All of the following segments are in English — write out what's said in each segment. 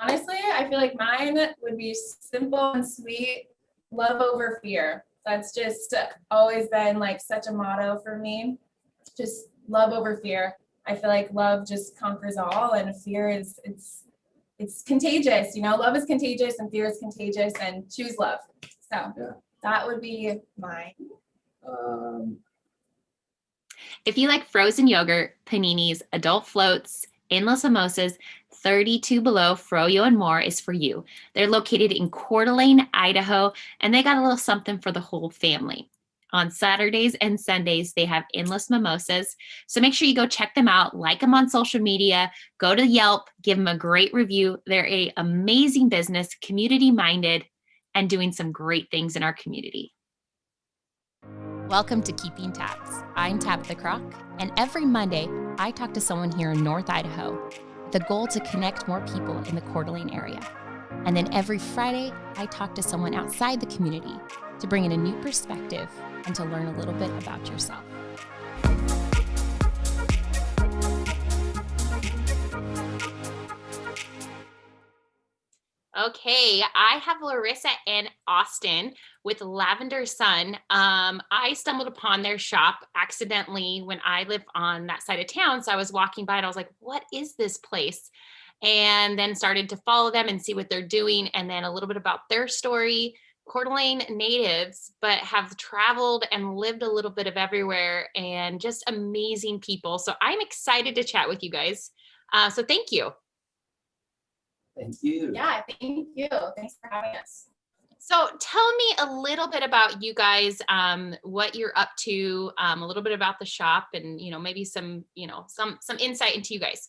Honestly, I feel like mine would be simple and sweet, love over fear. That's just always been like such a motto for me. Just love over fear. I feel like love just conquers all, and fear is it's contagious. Love is contagious and fear is contagious, and choose love. So Yeah. that would be mine. If you like frozen yogurt, paninis, adult floats, endless mimosas, 32 Below, Froyo, and more is for you. They're located in Coeur d'Alene, Idaho, and they got a little something for the whole family. On Saturdays and Sundays, they have endless mimosas. So make sure you go check them out, like them on social media, go to Yelp, give them a great review. They're an amazing business, community-minded, and doing some great things in our community. Welcome to Keeping Tabs. I'm Tabitha Croc, and every Monday, I talk to someone here in North Idaho, the goal to connect more people in the Coeur d'Alene area. And then every Friday, I talk to someone outside the community to bring in a new perspective and to learn a little bit about yourself. Okay, I have Larissa and Austin with Lavender Sun. I stumbled upon their shop accidentally when I live on that side of town. So I was walking by and I was like, what is this place? And then started to follow them and see what they're doing. And then a little bit about their story. Coeur d'Alene natives, but have traveled and lived a little bit of everywhere, and just amazing people. So I'm excited to chat with you guys. So thank you. Thank you. Yeah, thank you. Thanks for having us. So tell me a little bit about you guys, what you're up to, a little bit about the shop, and maybe some insight into you guys.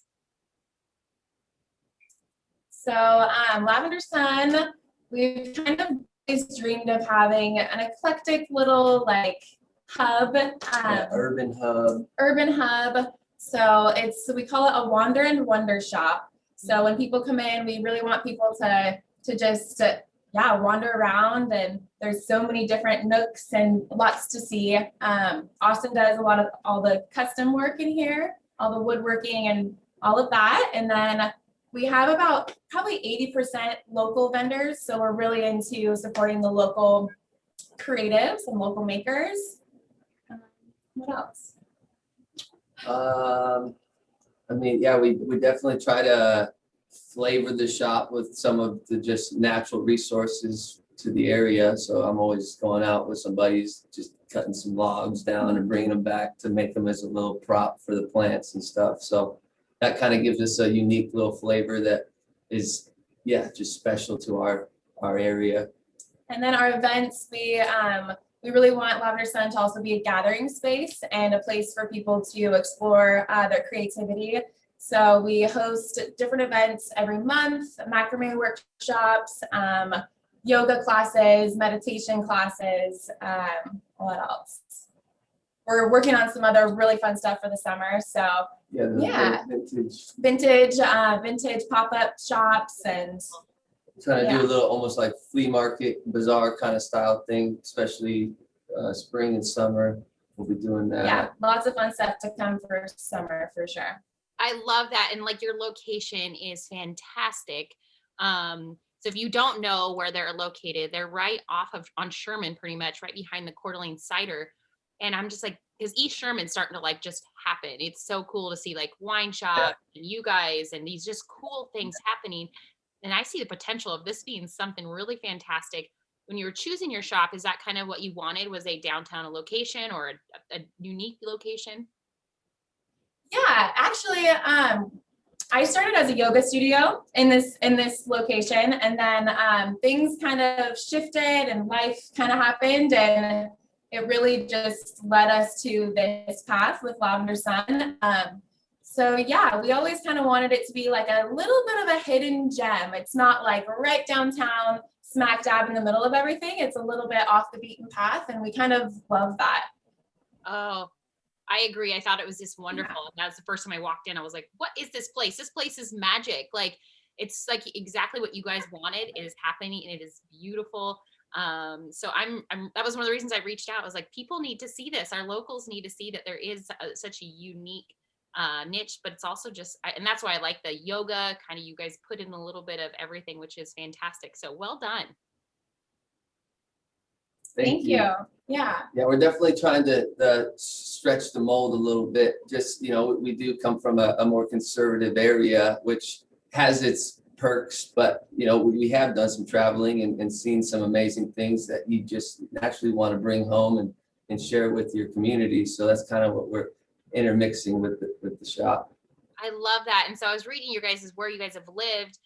So Lavender Sun, we've kind of always dreamed of having an eclectic little hub, Urban hub. Urban hub. So we call it a wander and wonder shop. So when people come in, we really want people to just wander around, and there's so many different nooks and lots to see. Austin does a lot of all the custom work in here, all the woodworking and all of that. And then we have about probably 80% local vendors. So we're really into supporting the local creatives and local makers. What else? We definitely try to flavor the shop with some of the just natural resources to the area. So I'm always going out with some buddies, just cutting some logs down and bringing them back to make them as a little prop for the plants and stuff. So that kind of gives us a unique little flavor that is, just special to our area. And then our events, we really want Lavender Sun to also be a gathering space and a place for people to explore their creativity. So we host different events every month, macrame workshops, yoga classes, meditation classes. What else? We're working on some other really fun stuff for the summer. So vintage pop-up shops, and trying to do a little almost like flea market, bazaar kind of style thing, especially spring and summer. We'll be doing that. Yeah, lots of fun stuff to come for summer for sure. I love that. And your location is fantastic. So if you don't know where they're located, they're right on Sherman, pretty much right behind the Coeur d'Alene Cider. And I'm just because East Sherman's starting to just happen. It's so cool to see wine shop and you guys and these just cool things happening. And I see the potential of this being something really fantastic. When you were choosing your shop, is that kind of what you wanted? Was a downtown location or a unique location? Yeah, actually, I started as a yoga studio in this location, and then things kind of shifted and life kind of happened, and it really just led us to this path with Lavender Sun. So we always kind of wanted it to be a little bit of a hidden gem. It's not right downtown, smack dab in the middle of everything. It's a little bit off the beaten path, and we kind of love that. Oh, I agree. I thought it was just wonderful. And that was the first time I walked in. I was like, what is this place? This place is magic. It's exactly what you guys wanted. It is happening and it is beautiful. So that was one of the reasons I reached out. I was like, people need to see this. Our locals need to see that there is such a unique niche, but it's also just, and that's why I like the yoga, kind of you guys put in a little bit of everything, which is fantastic. So well done. Thank you. Yeah. Yeah, we're definitely trying to stretch the mold a little bit. Just, we do come from a more conservative area, which has its perks, but, we have done some traveling and seen some amazing things that you just naturally want to bring home and share with your community. So that's kind of what we're intermixing with the shop. I love that. And so I was reading your guys' where you guys have lived,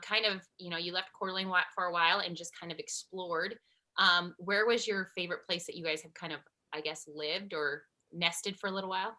kind of, you left Coeur d'Alene for a while and just kind of explored. Where was your favorite place that you guys have kind of, I guess, lived or nested for a little while?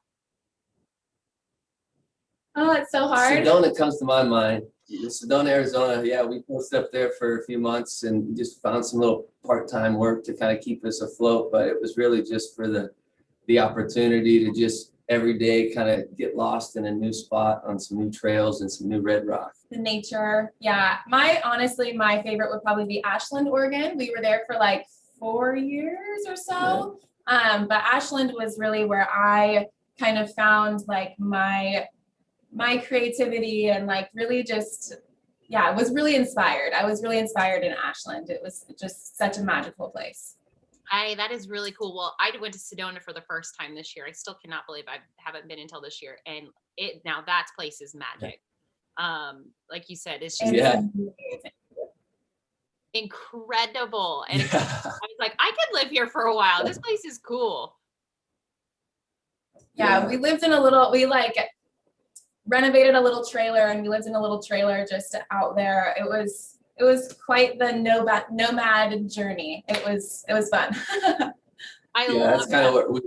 Oh, it's so hard. Sedona comes to my mind. Sedona, Arizona. Yeah, we posted up there for a few months and just found some little part-time work to kind of keep us afloat. But it was really just for the opportunity to just every day kind of get lost in a new spot on some new trails and some new red rock. The nature. Yeah. Honestly, my favorite would probably be Ashland, Oregon. We were there for like 4 years or so. But Ashland was really where I kind of found like my creativity and like really just, was really inspired. I was really inspired in Ashland. It was just such a magical place. That is really cool. Well, I went to Sedona for the first time this year. I still cannot believe I haven't been until this year. And now that place is magic. Like you said, it's just incredible. And I was like, I could live here for a while. This place is cool. Yeah, we lived in we like renovated a little trailer and we lived in a little trailer just out there. It was quite the nomad journey. It was fun. That's kind of what we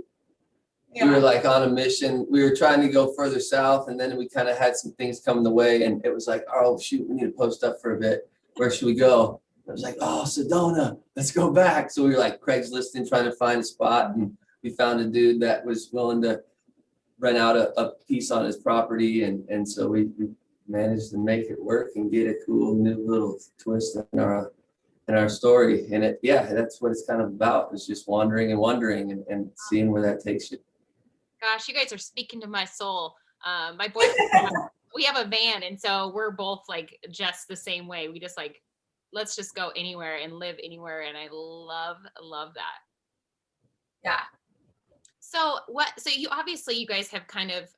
were like on a mission. We were trying to go further south, and then we kind of had some things come the way, and it was like, oh shoot, we need to post up for a bit. Where should we go? I was like, oh, Sedona, let's go back. So we were like Craigslisting, trying to find a spot, and we found a dude that was willing to rent out a piece on his property, and so we managed to make it work and get a cool new little twist in our story. And that's what it's kind of about, is just wandering and wondering and seeing where that takes you. Gosh, you guys are speaking to my soul. My boyfriend, we have a van, and so we're both like just the same way. We just like, let's just go anywhere and live anywhere, and I love that. Yeah. So you guys have kind of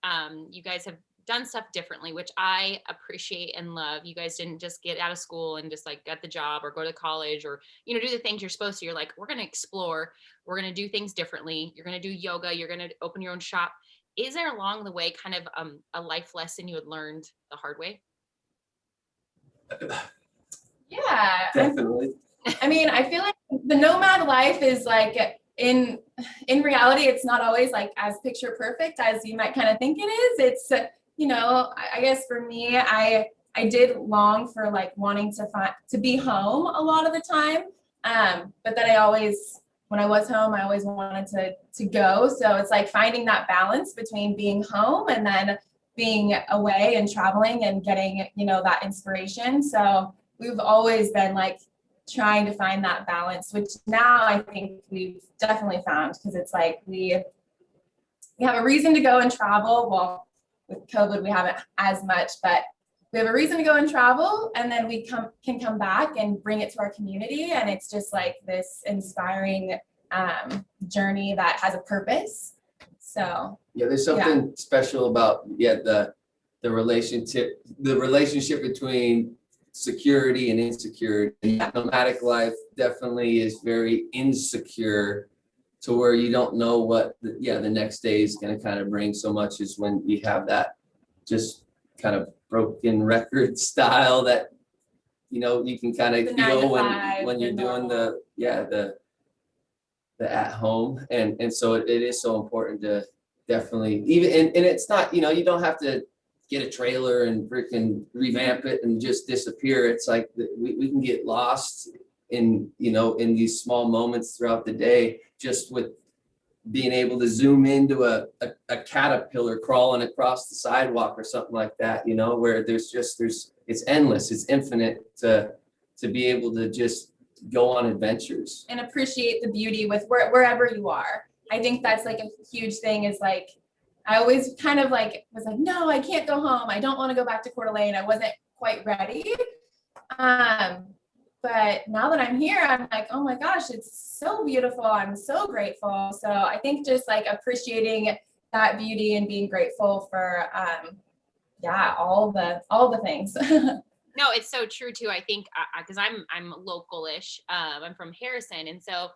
you guys have done stuff differently, which I appreciate and love. You guys didn't just get out of school and just like get the job or go to college or, do the things you're supposed to. You're like, we're going to explore. We're going to do things differently. You're going to do yoga. You're going to open your own shop. Is there along the way kind of a life lesson you had learned the hard way? Yeah. Definitely. I mean, I feel like the nomad life is like, in reality, it's not always like as picture perfect as you might kind of think it is. It's, I guess for me, I did long for like wanting to be home a lot of the time. But then when I was home, I always wanted to go. So it's like finding that balance between being home and then being away and traveling and getting, that inspiration. So we've always been like trying to find that balance, which now I think we've definitely found, because it's like we have a reason to go and travel. Well, with COVID, we haven't as much, but we have a reason to go and travel, and then we can come back and bring it to our community. And it's just like this inspiring journey that has a purpose. So there's something special about the relationship between security and insecurity. Nomadic life definitely is very insecure, to where you don't know what the next day is going to kind of bring, so much as when you have that just kind of broken record style that you can kind of feel when you're doing the at home, and so it is so important to definitely and it's not, you don't have to get a trailer and freaking revamp it and just disappear. It's like we can get lost in these small moments throughout the day, just with being able to zoom into a caterpillar crawling across the sidewalk or something like that, where it's endless, it's infinite to be able to just go on adventures and appreciate the beauty with wherever you are. I think that's like a huge thing, is like I always kind of like was like, no, I can't go home. I don't want to go back to Coeur d'Alene. I wasn't quite ready. But now that I'm here, I'm like, oh my gosh, it's so beautiful. I'm so grateful. So I think just like appreciating that beauty and being grateful for yeah, all the things. No, it's so true too. I think because I'm local-ish. I'm from Harrison, and so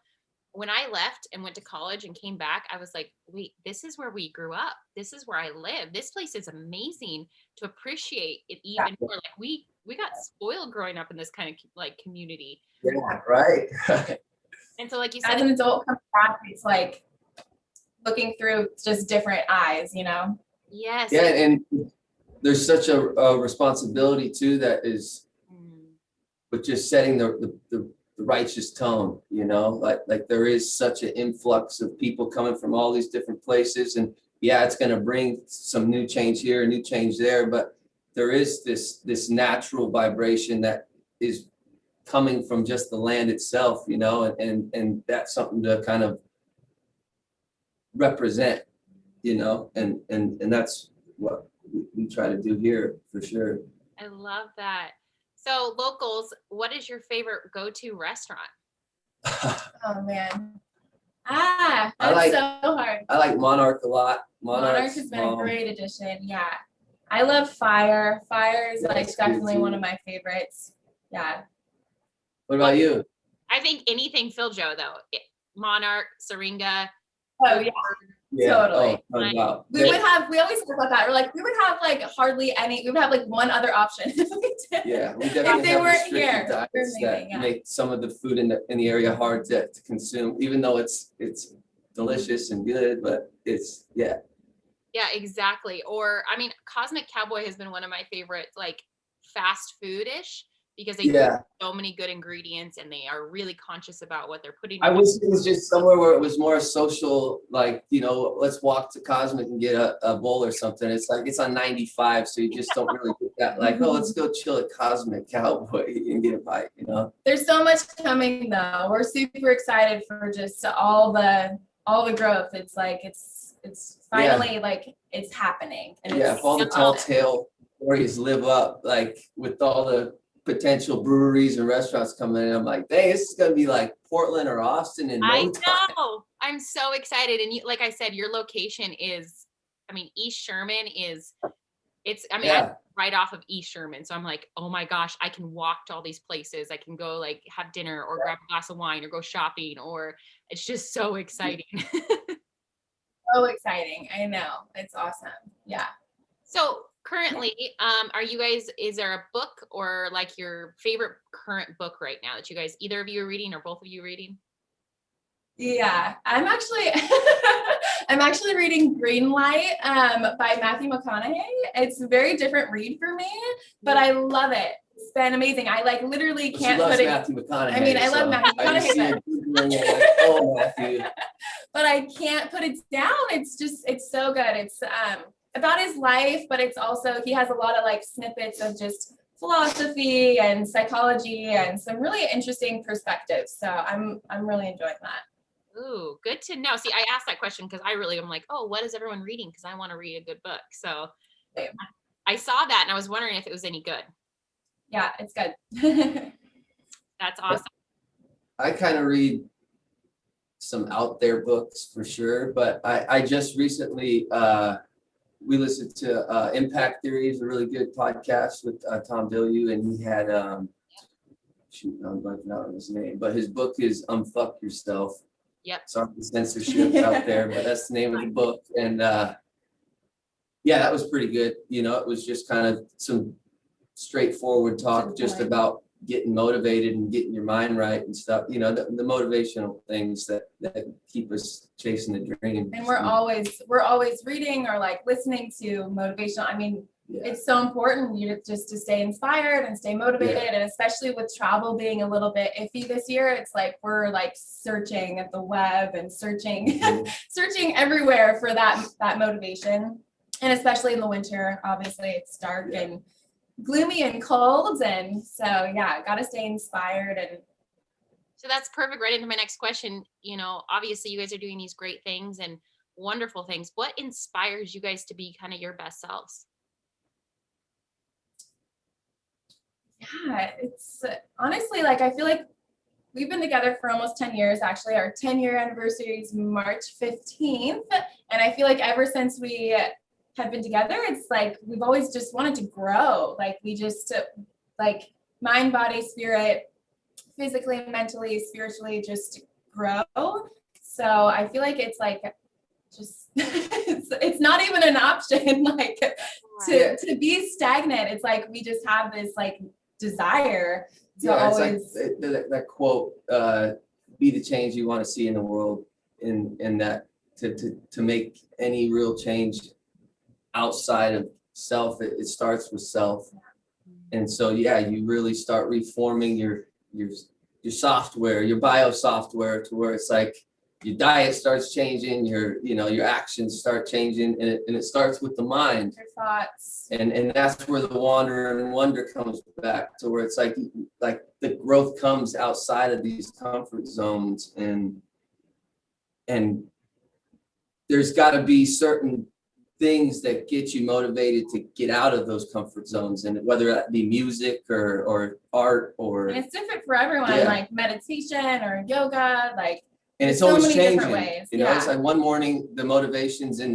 when I left and went to college and came back, I was like, wait, this is where we grew up. This is where I live. This place is amazing, to appreciate it even more. Like we got spoiled growing up in this kind of like community. Yeah, right. And so like you As said, an adult comes back, it's like looking through just different eyes, you know? yes. Yeah, and there's such a responsibility too that is with just setting the righteous tone, you know, like there is such an influx of people coming from all these different places, and yeah, it's going to bring some new change here, new change there, but there is this natural vibration that is coming from just the land itself, you know, and that's something to kind of represent, you know, and that's what we try to do here for sure. I love that. So locals, what is your favorite go-to restaurant? Oh man. I That's like- so hard. I like Monarch a lot. Monarch has been a great addition. Yeah. I love Fire. Fire is Yeah, like it's good definitely too. one of my favorites. Yeah. What about you? I think anything Phil Joe though. Monarch, Syringa. Oh yeah. Yeah. Totally. Oh, no doubt. We always talk about that. We're like, we would have like hardly any, we would have like one other option if we did. Yeah, we definitely they have weren't restricted here, they're diets that amazing, yeah. make some of the food in the area hard to consume, even though it's delicious and good, but it's yeah. Yeah, exactly. Or I mean, Cosmic Cowboy has been one of my favorites, like fast food-ish, because they Yeah. use so many good ingredients and they are really conscious about what they're putting I in. wish it was just somewhere where it was more social, like, you know, let's walk to Cosmic and get a bowl or something. It's like, it's on 95, so you just don't really get that, like, oh, let's go chill at Cosmic Cowboy and get a bite, you know? There's so much coming though. We're super excited for just all the growth. It's like, it's finally like it's happening. And Yeah, it's if all the so tall awesome. tale stories live up, like with all the potential breweries and restaurants coming in, I'm like, dang, this is gonna be like Portland or Austin in I no time. know. I'm so excited. And you, like I said, your location is, I mean, East Sherman is, I'm Yeah, right off of East Sherman. So I'm like, oh my gosh, I can walk to all these places. I can go like have dinner or grab a glass of wine or go shopping, or it's just so exciting. So exciting. I know. It's awesome. Yeah. So currently, are you guys, is there a book or like your favorite current book right now that you guys, either of you are reading or both of you reading? Yeah, I'm actually I'm actually reading Greenlight by Matthew McConaughey. It's a very different read for me, but I love it. It's been amazing. I like literally she can't loves put it, Matthew McConaughey. I mean, I love so Matthew I just McConaughey, see her Googling it, like, oh, Matthew. but I can't put it down. It's just, it's so good. It's about his life, but it's also, he has a lot of like snippets of just philosophy and psychology and some really interesting perspectives. So I'm really enjoying that. Ooh, good to know. See, I asked that question because I really am like, oh, what is everyone reading? Because I want to read a good book. So Same. I saw that and I was wondering if it was any good. Yeah, it's good. That's awesome. I kind of read some out there books for sure, but I just recently we listened to Impact Theory, is a really good podcast with Tom Bilyeu, and he had shoot, I'm blanking out on his name, but his book is Unfuck Yourself. Yep. Sorry for the censorship out there, but that's the name of the book. And yeah, that was pretty good. You know, it was just kind of some straightforward talk just about getting motivated and getting your mind right and stuff. You know, the motivational things that keep us chasing the dream. And we're always reading or like listening to motivational. I mean, Yeah. it's so important just to stay inspired and stay motivated. And especially with travel being a little bit iffy this year, it's like we're like searching at the web and searching searching everywhere for that motivation. And especially in the winter, obviously it's dark and gloomy and cold. And so yeah, gotta stay inspired. And so that's perfect right into my next question. You know, obviously you guys are doing these great things, and wonderful things. What inspires you guys to be kind of your best selves? Yeah, it's honestly like I feel like we've been together for almost 10 years. Actually, our 10-year anniversary is March 15th. And I feel like ever since we have been together, it's like we've always just wanted to grow. Like we just like mind, body, spirit, physically, mentally, spiritually, just grow. So I feel like it's like just it's not even an option like to be stagnant. It's like we just have this like desire to Yeah, it's always like that quote, be the change you want to see in the world, and that to make any real change outside of self, it starts with self. And so, yeah, you really start reforming your software, your bio software, to where it's like your diet starts changing, your actions start changing, and it starts with the mind. your thoughts. And that's where the wander and wonder comes back, to where it's like the growth comes outside of these comfort zones, and there's got to be certain things that get you motivated to get out of those comfort zones, and whether that be music or art or And it's different for everyone, Yeah. like meditation or yoga, like and it's so always many changing. different ways. It's Yeah. like one morning the motivation's in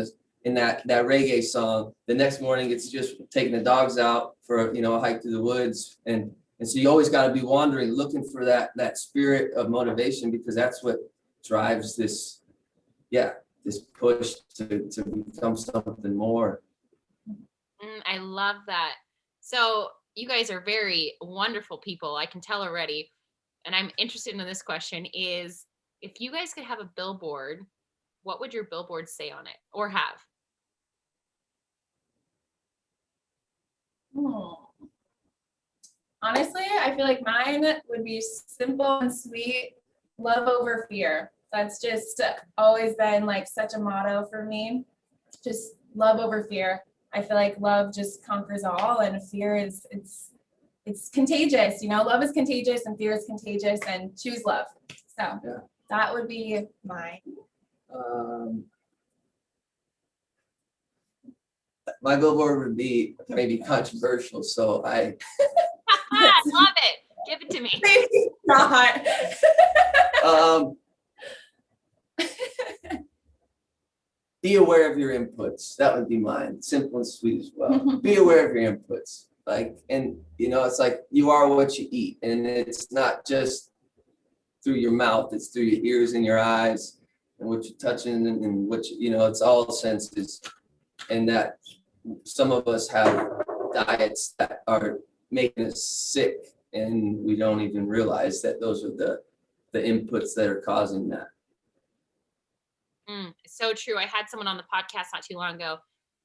that reggae song. The next morning it's just taking the dogs out for a hike through the woods, and so you always got to be wandering, looking for that spirit of motivation, because that's what drives this push to become something more. I love that. So you guys are very wonderful people. I can tell already. And I'm interested in this question is, if you guys could have a billboard, what would your billboard say on it or have? Honestly, I feel like mine would be simple and sweet, love over fear. That's just always been like such a motto for me. Just love over fear. I feel like love just conquers all, and fear it's contagious. Love is contagious and fear is contagious, and choose love. So Yeah. that would be mine. My billboard would be maybe controversial, so I love it. Give it to me. Maybe not. Be aware of your inputs. That would be mine. Simple and sweet as well. Be aware of your inputs. It's like you are what you eat, and it's not just through your mouth, it's through your ears and your eyes, and what you're touching, and what it's all senses. And that some of us have diets that are making us sick, and we don't even realize that those are the inputs that are causing that. So true. I had someone on the podcast not too long ago,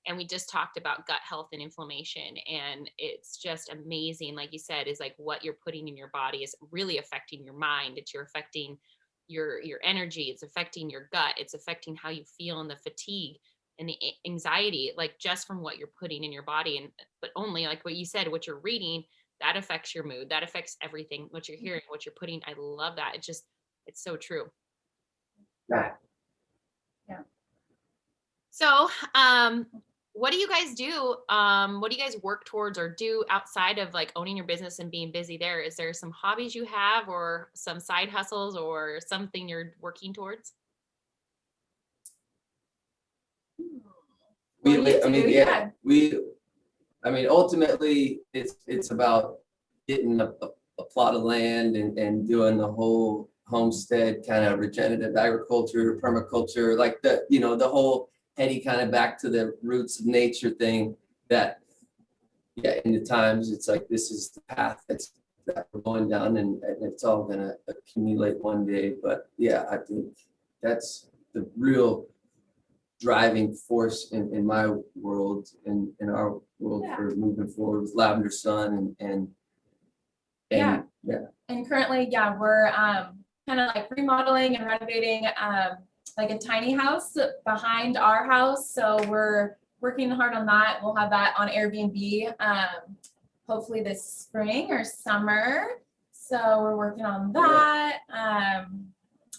and we just talked about gut health and inflammation, and it's just amazing. Like you said, is like what you're putting in your body is really affecting your mind. You're affecting your energy. It's affecting your gut. It's affecting how you feel, and the fatigue and the anxiety, like just from what you're putting in your body. But only like what you said, what you're reading, that affects your mood. That affects everything. What you're hearing, what you're putting. I love that. It's so true. Yeah. So, what do you guys do? What do you guys work towards or do outside of like owning your business and being busy there? Is there some hobbies you have, or some side hustles, or something you're working towards? Ultimately it's about getting a plot of land and doing the whole homestead kind of regenerative agriculture, permaculture, like the whole heady kind of back to the roots of nature thing. That in the times it's like, this is the path that we're going down, and it's all gonna accumulate one day. But I think that's the real driving force in my world, in our world, for moving forward with Lavender Sun and And currently, we're kind of like remodeling and renovating like a tiny house behind our house. So we're working hard on that. We'll have that on Airbnb hopefully this spring or summer. So we're working on that.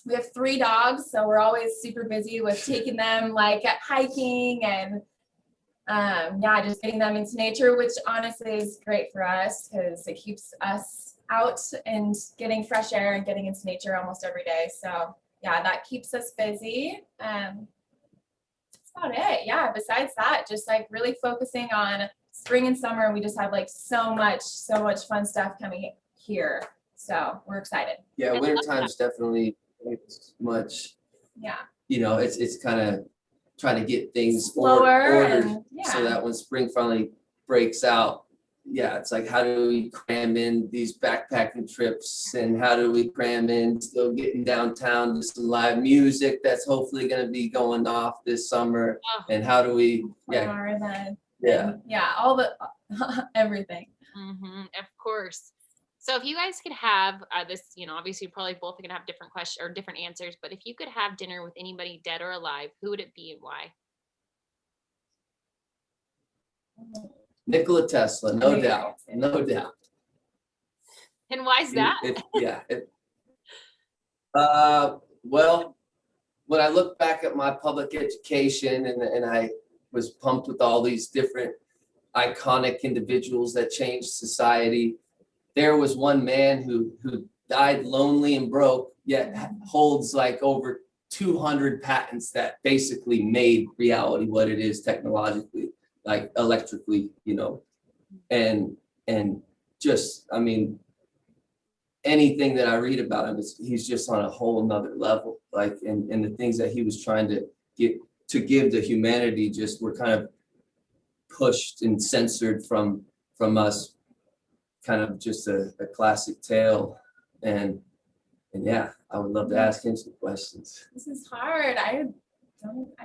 we have 3 dogs, so we're always super busy with taking them like hiking and yeah, just getting them into nature, which honestly is great for us because it keeps us out and getting fresh air and getting into nature almost every day. So yeah, that keeps us busy. That's about it. Yeah, besides that, just like really focusing on spring and summer. We just have like so much fun stuff coming here. So we're excited. Yeah, I love winter that. time's definitely much, Yeah. it's kind of trying to get things Slower ordered and so yeah. that when spring finally breaks out, yeah, it's like, how do we cram in these backpacking trips, and how do we cram in still getting downtown to some live music that's hopefully going to be going off this summer, Oh, and how do we, yeah, All the everything. of course. So if you guys could have this, obviously you're probably both gonna have different questions or different answers, but if you could have dinner with anybody dead or alive, who would it be and why? Nikola Tesla, no doubt, no doubt. And why is that? Well, when I look back at my public education and I was pumped with all these different iconic individuals that changed society, there was one man who died lonely and broke, yet holds like over 200 patents that basically made reality what it is technologically, like electrically, and just, I mean, anything that I read about him he's just on a whole nother level, like, and the things that he was trying to give to humanity just were kind of pushed and censored from us, kind of just a classic tale. And yeah, I would love to ask him some questions. This is hard. I don't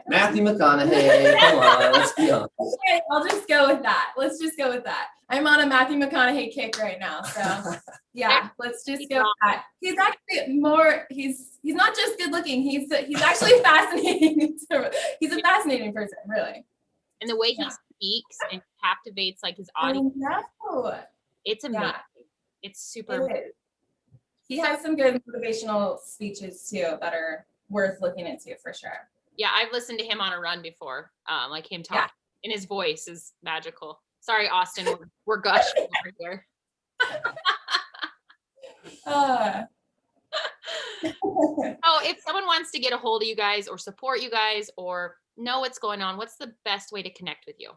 Matthew McConaughey, come on, let's be honest. Okay, I'll just go with that. Let's just go with that. I'm on a Matthew McConaughey kick right now. So yeah, let's just go with that. He's actually he's not just good looking, he's actually fascinating. He's a fascinating person, really. And the way he speaks and captivates like his audience. It's amazing. Yeah. It's super. It is. He has some good motivational speeches too that are worth looking into for sure. Yeah, I've listened to him on a run before. Like him talking, and his voice is magical. Sorry, Austin, we're gushing over here. Oh, if someone wants to get a hold of you guys or support you guys or know what's going on, what's the best way to connect with you?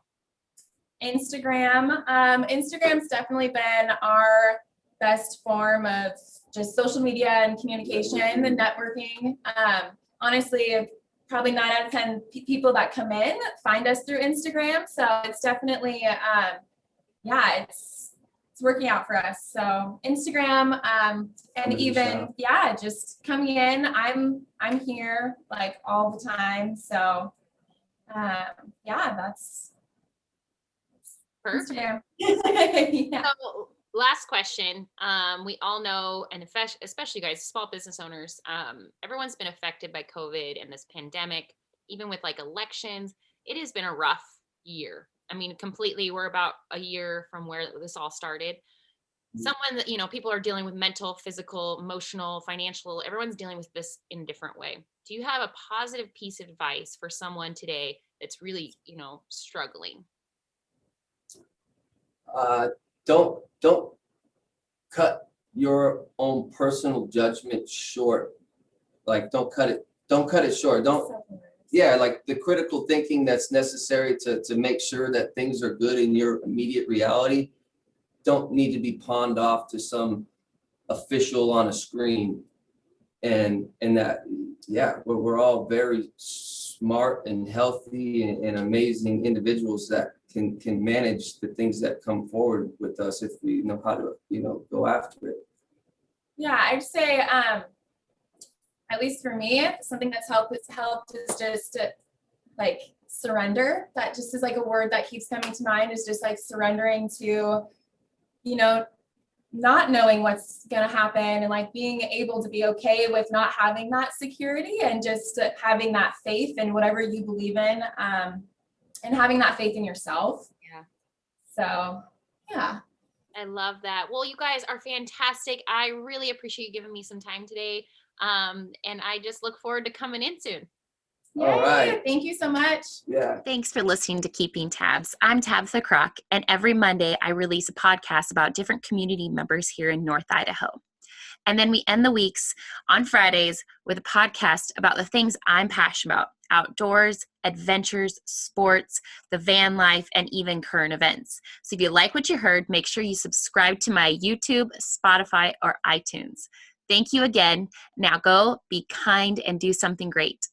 Instagram. Instagram's definitely been our best form of just social media and communication and networking. Honestly, probably 9 out of 10 people that come in find us through Instagram. So it's definitely, it's working out for us. So Instagram, and even, just coming in, I'm here like all the time. So that's perfect. Instagram. So last question. We all know, and especially you guys, small business owners, everyone's been affected by COVID and this pandemic, even with like elections. It has been a rough year. I mean, completely, we're about a year from where this all started. Someone that, people are dealing with mental, physical, emotional, financial, everyone's dealing with this in a different way. Do you have a positive piece of advice for someone today that's really, struggling? Don't cut your own personal judgment short. Like, don't cut it short. Like the critical thinking that's necessary to make sure that things are good in your immediate reality don't need to be pawned off to some official on a screen. And that, we're all very smart and healthy and amazing individuals that can manage the things that come forward with us if we know how to, go after it. Yeah, I'd say, at least for me, something that's helped is just like surrender. That just is like a word that keeps coming to mind, is just like surrendering to, not knowing what's going to happen, and like being able to be okay with not having that security, and just having that faith in whatever you believe in, and having that faith in yourself. Yeah. So, yeah. I love that. Well, you guys are fantastic. I really appreciate you giving me some time today. And I just look forward to coming in soon. All Yay, right. thank you so much. Yeah. Thanks for listening to Keeping Tabs. I'm Tabitha Crock, and every Monday I release a podcast about different community members here in North Idaho. And then we end the weeks on Fridays with a podcast about the things I'm passionate about: outdoors, adventures, sports, the van life, and even current events. So if you like what you heard, make sure you subscribe to my YouTube, Spotify, or iTunes. Thank you again. Now go be kind and do something great.